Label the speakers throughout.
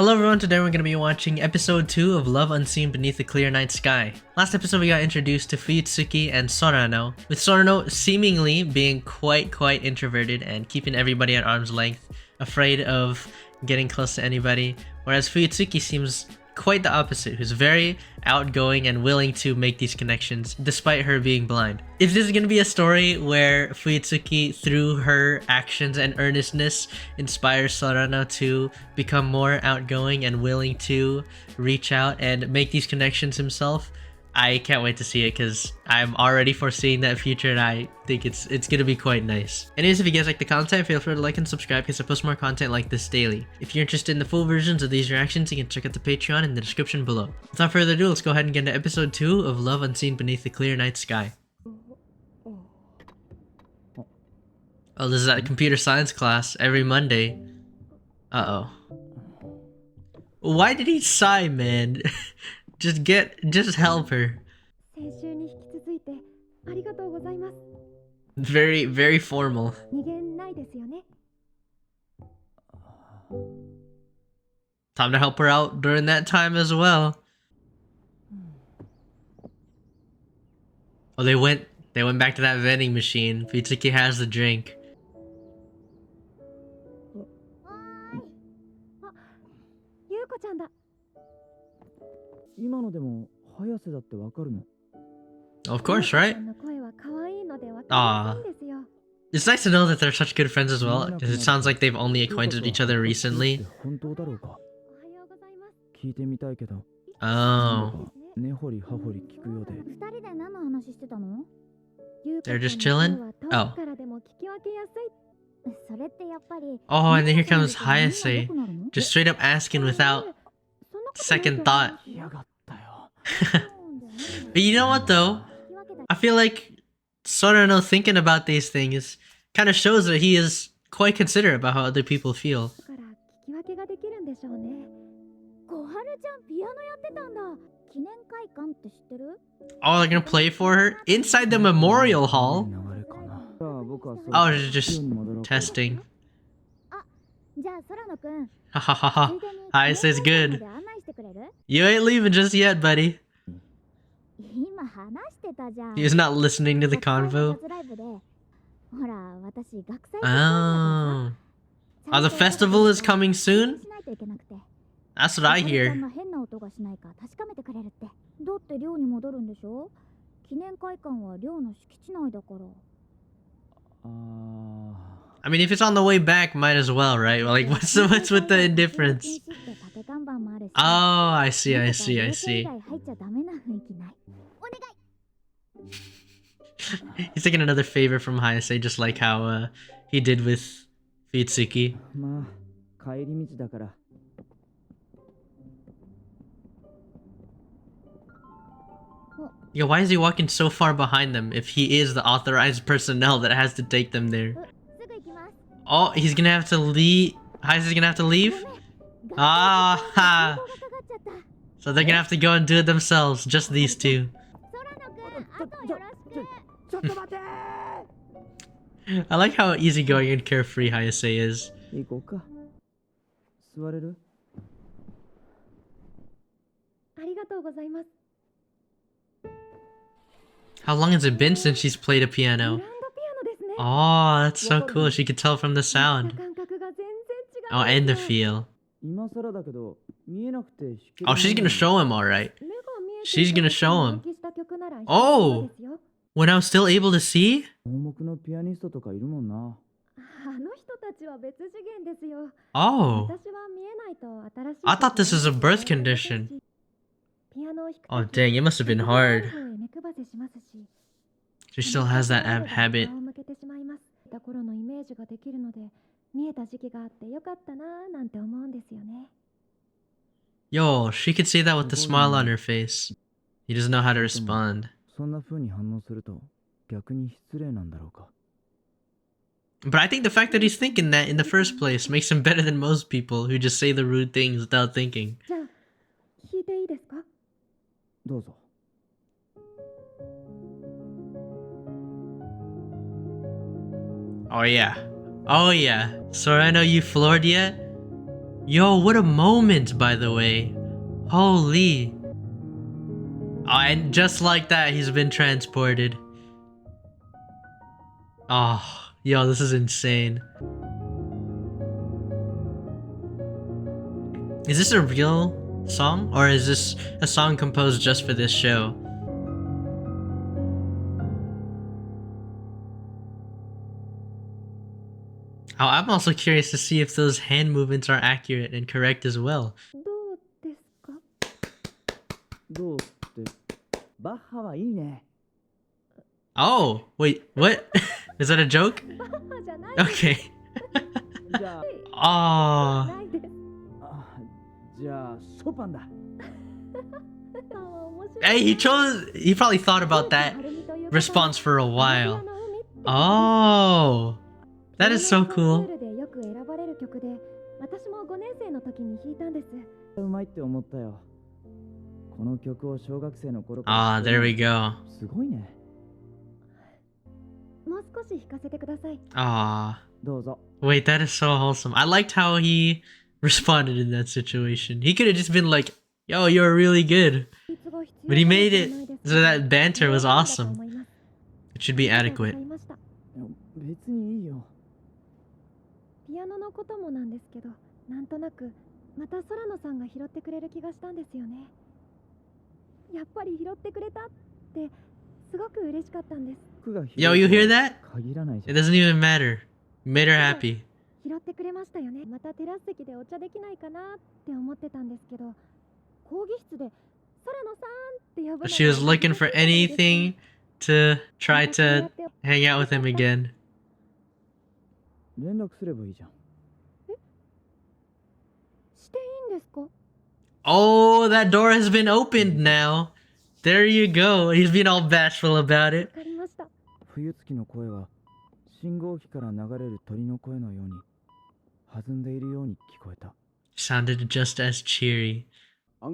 Speaker 1: Hello everyone, today we're going to be watching episode 2 of Love Unseen Beneath the Clear Night Sky. Last episode we got introduced to Fuyutsuki and Sorano, with Sorano seemingly being quite introverted and keeping everybody at arm's length, afraid of getting close to anybody, whereas Fuyutsuki seems quite the opposite, who's very outgoing and willing to make these connections despite her being blind. If this is going to be a story where Fuyutsuki, through her actions and earnestness, inspires Sorano to become more outgoing and willing to reach out and make these connections himself, I can't wait to see it because I'm already foreseeing that future and I think it's gonna be quite nice. Anyways, if you guys like the content, feel free to like and subscribe because I post more content like this daily. If you're interested in the full versions of these reactions, you can check out the Patreon in the description below. Without further ado, let's go ahead and get into episode 2 of Love Unseen Beneath the Clear Night Sky. Oh, this is at a computer science class every Monday. Uh-oh. Why did he sigh, man? Just help her. Very formal. Time to help her out during that time as well. Oh, they went back to that vending machine. Fuyutsuki has the drink. Of course, right? Aww. It's nice to know that they're such good friends as well, because it sounds like they've only acquainted each other recently. Oh. They're just chilling? Oh. Oh, and then here comes Hayase, just straight up asking without second thought. But you know what though? I feel like Sorano thinking about these things kind of shows that he is quite considerate about how other people feel. Oh, they're gonna play for her? Inside the memorial hall? Oh, they're just testing. Hahaha. Hi, says good. You ain't leaving just yet, buddy. He was not listening to the convo. Oh. Oh, the festival is coming soon? That's what I hear. I mean, if it's on the way back, might as well, right? Like, what's with the indifference? Oh, I see. He's taking another favor from Hayase, just like how he did with Fuyutsuki. Yeah, why is he walking so far behind them if he is the authorized personnel that has to take them there? Oh, he's gonna have to leave. Hayase's gonna have to leave? Ah, ha. So they're gonna have to go and do it themselves, just these two. I like how easygoing and carefree Hayase is. How long has it been since she's played a piano? Oh, that's so cool. She could tell from the sound. Oh, and the feel. Oh, she's gonna show him, alright. She's gonna show him. Oh! When I was still able to see? Oh. I thought this was a birth condition. Oh dang, it must have been hard. She still has that habit. Yo, she could say that with a smile on her face. He doesn't know how to respond. But I think the fact that he's thinking that in the first place makes him better than most people who just say the rude things without thinking. Oh yeah. Oh yeah. So I know you floored yet? Yo, what a moment, by the way. Holy. Oh, and just like that, he's been transported. Oh, yo, this is insane. Is this a real song? Or is this a song composed just for this show? Oh, I'm also curious to see if those hand movements are accurate and correct as well. Oh, wait, what? Is that a joke? Okay. Oh. Hey, he probably thought about that response for a while. Oh. That is so cool. Ah, there we go. Ah. Wait, that is so wholesome. I liked how he responded in that situation. He could have just been like, yo, you're really good. But he made it so that banter was awesome. It should be adequate. Yo, you hear that? It doesn't even matter. You made her happy. But she was looking for anything to try to hang out with him again. Oh, that door has been opened now. There you go. He's being all bashful about it. Sounded just as cheery. I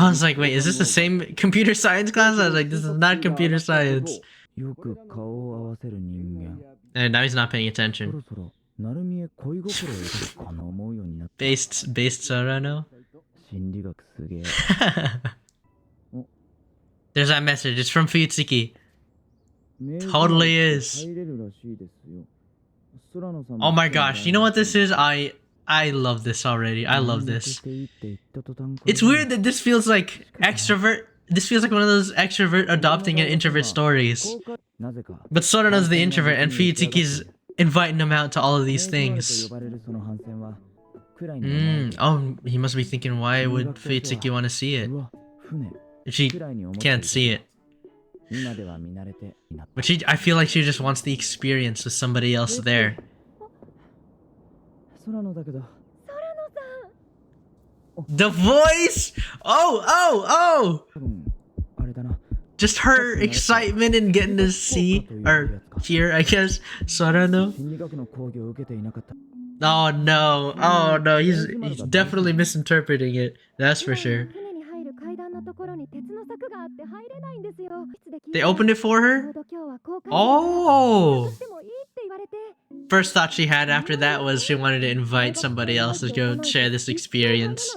Speaker 1: was like, wait, is this the same computer science class? I was like, this is not computer science. And now he's not paying attention. Based Sorano? There's that message. It's from Fuyutsuki. Totally is. Oh my gosh, you know what this is? I love this already. I love this. It's weird that this feels like extrovert. This feels like one of those extrovert adopting an introvert stories. But Sorano's the introvert and Fuyutsuki's inviting him out to all of these things. Oh, he must be thinking, why would Fuyutsuki want to see it? She can't see it. But I feel like she just wants the experience with somebody else there. The voice! Oh! Just her excitement in getting to see, or hear, I guess, Sorano. Oh no, he's definitely misinterpreting it, that's for sure. They opened it for her? Oh! First thought she had after that was she wanted to invite somebody else to go share this experience.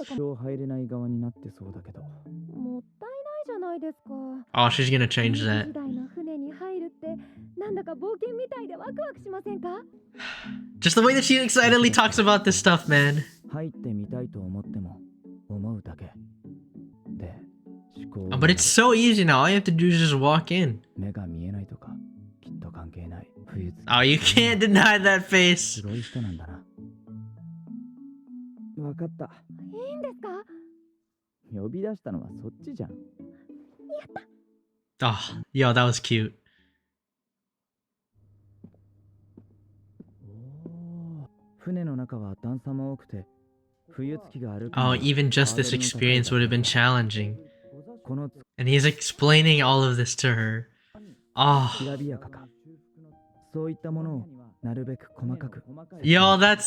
Speaker 1: Oh, she's gonna change that. Just the way that she excitedly talks about this stuff, man. Oh, but it's so easy now. All you have to do is just walk in. Oh, you can't deny that face. Oh, yo, that was cute. Oh, even just this experience would have been challenging. And he's explaining all of this to her. Oh. Yo, that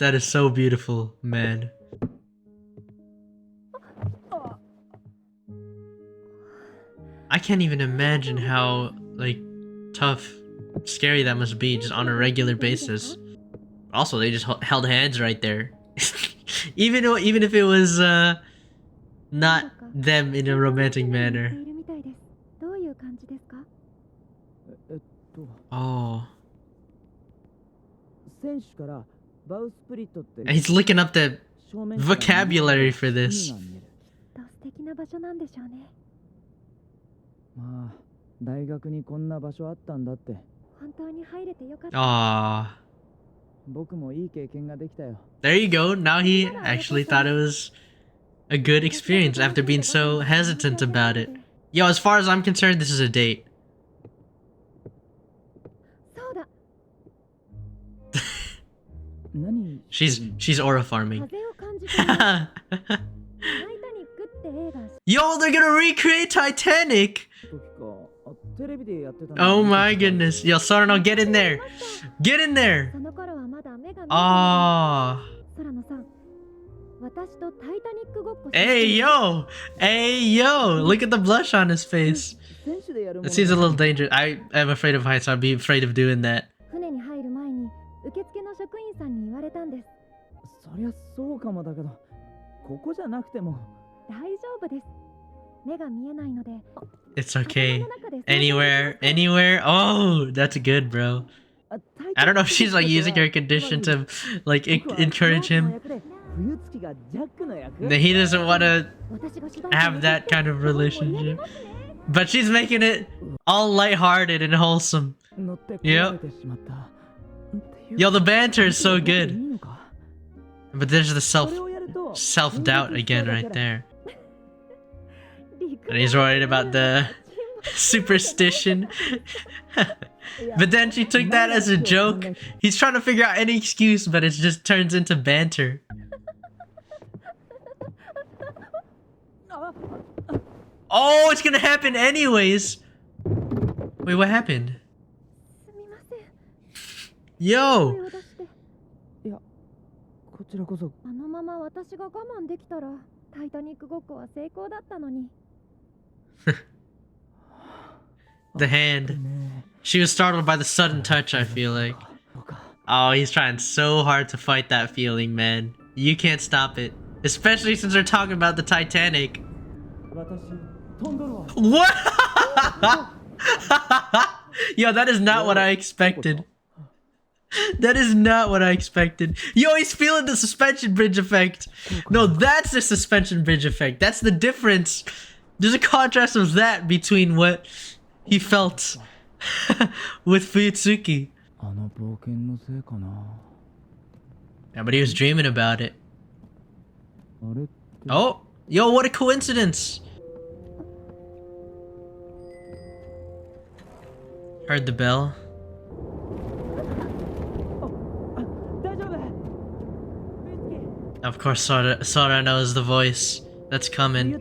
Speaker 1: is so beautiful, man. I can't even imagine how, like, tough scary that must be just on a regular basis. Also, they just held hands right there. even if it was not them in a romantic manner. Oh. And he's looking up the vocabulary for this. Aww. There you go. Now he actually thought it was a good experience after being so hesitant about it. Yo, as far as I'm concerned, this is a date. She's aura farming. Yo, they're gonna recreate Titanic! Oh my goodness. Yo, Sorano, get in there! Get in there! Ah. Hey yo! Hey yo! Look at the blush on his face. It seems a little dangerous. I am afraid of heights, so I'd be afraid of doing that. It's okay. Anywhere. Oh, that's good, bro. I don't know if she's like using her condition to like encourage him. He doesn't want to have that kind of relationship. But she's making it all lighthearted and wholesome. Yep. Yo, the banter is so good. But there's the self-doubt again right there. And he's worried about the superstition. But then she took that as a joke. He's trying to figure out any excuse, but it just turns into banter. Oh, it's gonna happen anyways. Wait, what happened? Yo! The hand. She was startled by the sudden touch, I feel like. Oh, he's trying so hard to fight that feeling, man. You can't stop it. Especially since they're talking about the Titanic. What? Yo, that is not what I expected. That is not what I expected. Yo, he's feeling the suspension bridge effect. No, that's the suspension bridge effect. That's the difference. There's a contrast of that between what he felt with Fuyutsuki. Yeah, but he was dreaming about it. Oh, yo, what a coincidence. Heard the bell. Of course, Sora knows the voice that's coming.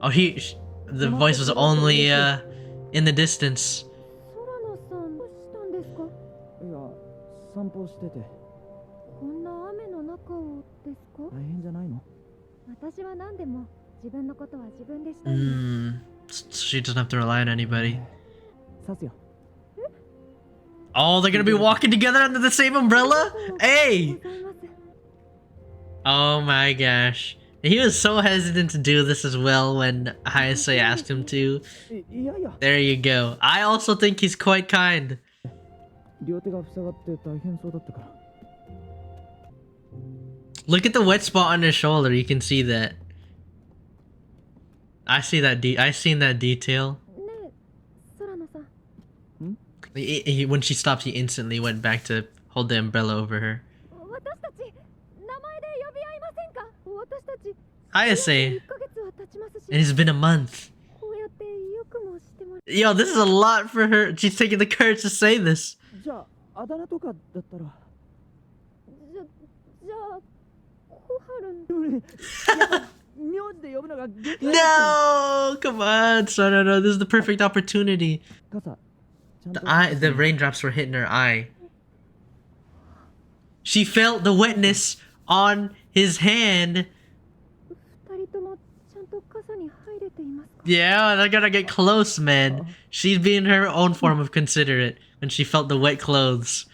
Speaker 1: Oh, the voice was only in the distance. She doesn't have to rely on anybody. Oh, they're gonna be walking together under the same umbrella? Hey! Oh my gosh. He was so hesitant to do this as well when Hayase asked him to. There you go. I also think he's quite kind. Look at the wet spot on his shoulder, you can see that. I see that I seen that detail. When she stopped, he instantly went back to hold the umbrella over her. Hayase, it has been a month. Yo, this is a lot for her. She's taking the courage to say this. No, come on, Sorano. This is the perfect opportunity. The raindrops were hitting her eye. She felt the wetness on his hand. Yeah, they're gonna get close, man. She's being her own form of considerate when she felt the wet clothes.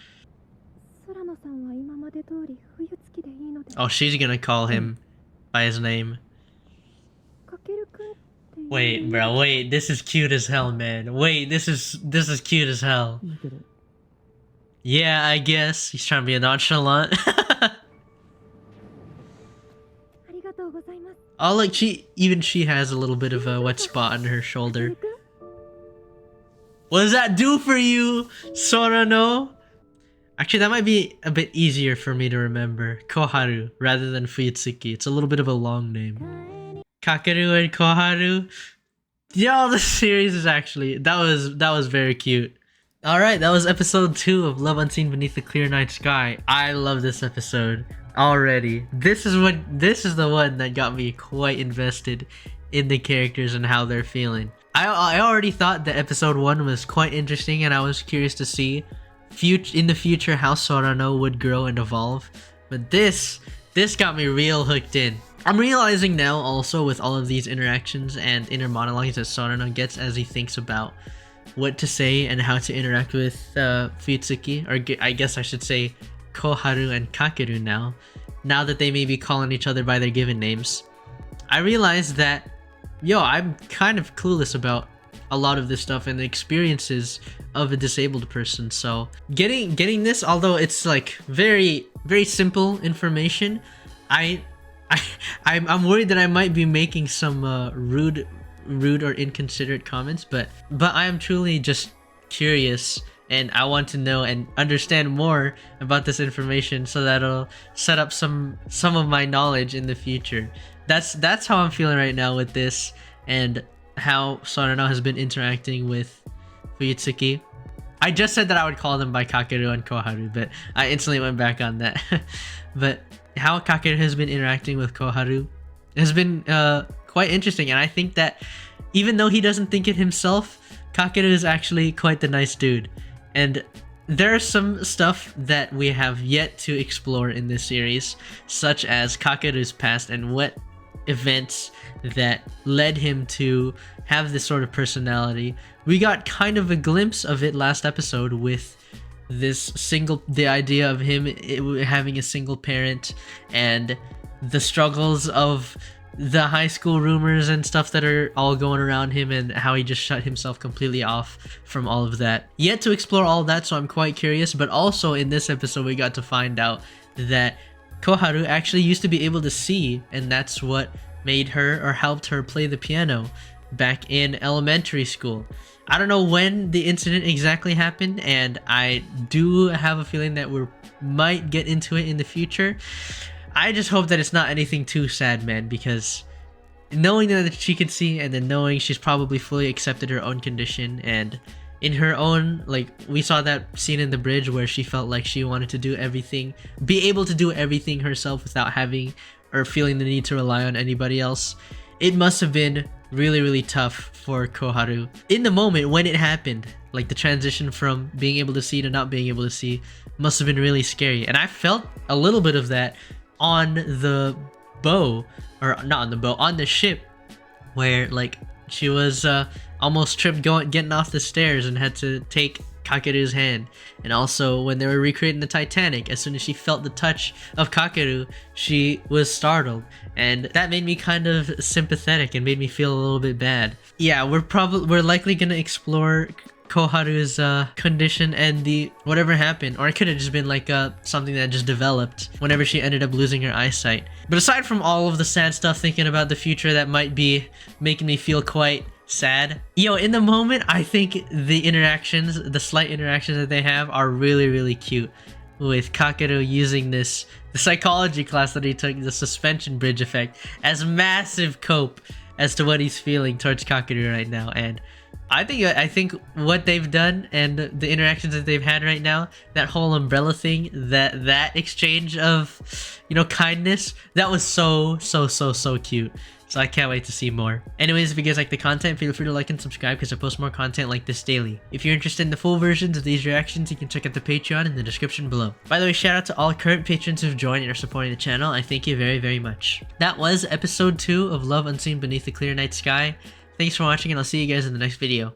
Speaker 1: Oh, she's gonna call him by his name. Wait, bro, wait, this is cute as hell, man. Wait, this is cute as hell. Yeah, I guess. He's trying to be a nonchalant. Oh, look, she has a little bit of a wet spot on her shoulder. What does that do for you, Sorano? Actually, that might be a bit easier for me to remember. Koharu, rather than Fuyutsuki. It's a little bit of a long name. Kakeru and Koharu. Yo, this series is actually... That was very cute. Alright, that was episode 2 of Love Unseen Beneath the Clear Night Sky. I love this episode already. This is the one that got me quite invested in the characters and how they're feeling. I already thought that episode 1 was quite interesting, and I was curious to see in the future how Sorano would grow and evolve. But this got me real hooked in. I'm realizing now also with all of these interactions and inner monologues that Sorano gets as he thinks about what to say and how to interact with Fuyutsuki, or I guess I should say Koharu and Kakeru now that they may be calling each other by their given names. I realized that, I'm kind of clueless about a lot of this stuff and the experiences of a disabled person, so getting this, although it's like very, very simple information, I'm worried that I might be making some rude or inconsiderate comments, but I am truly just curious, and I want to know and understand more about this information so that it'll set up some of my knowledge in the future. That's how I'm feeling right now with this, and how Sorano has been interacting with Fuyutsuki. I just said that I would call them by Kakeru and Koharu, but I instantly went back on that. But how Kakeru has been interacting with Koharu has been quite interesting, and I think that even though he doesn't think it himself, Kakeru is actually quite the nice dude. And there's some stuff that we have yet to explore in this series, such as Kakeru's past and what events that led him to have this sort of personality. We got kind of a glimpse of it last episode with the idea of him having a single parent and the struggles of the high school rumors and stuff that are all going around him, and how he just shut himself completely off from all of that. Yet to explore all of that, so I'm quite curious. But also in this episode we got to find out that Koharu actually used to be able to see, and that's what made her, or helped her, play the piano back in elementary school. I don't know when the incident exactly happened, and I do have a feeling that we might get into it in the future. I just hope that it's not anything too sad, man, because knowing that she can see, and then knowing she's probably fully accepted her own condition, and in her own, like, we saw that scene in the bridge where she felt like she wanted to do everything, be able to do everything herself without having or feeling the need to rely on anybody else. It must have been really, really tough for Koharu. In the moment when it happened, like the transition from being able to see to not being able to see must have been really scary. And I felt a little bit of that on the bow, or not on the bow, on the ship, where like she was almost tripped getting off the stairs and had to take Kakeru's hand. And also when they were recreating the Titanic, as soon as she felt the touch of Kakeru, she was startled, and that made me kind of sympathetic and made me feel a little bit bad. Yeah, we're likely gonna explore Koharu's condition and the whatever happened, or it could have just been like something that just developed whenever she ended up losing her eyesight. But aside from all of the sad stuff, thinking about the future that might be making me feel quite sad, in the moment I think the slight interactions that they have are really, really cute, with Kakeru using the psychology class that he took, the suspension bridge effect, as massive cope as to what he's feeling towards Kakeru right now. And I think what they've done and the interactions that they've had right now, that whole umbrella thing, that exchange of, kindness, that was so cute. So I can't wait to see more. Anyways, if you guys like the content, feel free to like and subscribe, because I post more content like this daily. If you're interested in the full versions of these reactions, you can check out the Patreon in the description below. By the way, shout out to all current patrons who've joined and are supporting the channel. I thank you very, very much. That was episode 2 of Love Unseen Beneath the Clear Night Sky. Thanks for watching, and I'll see you guys in the next video.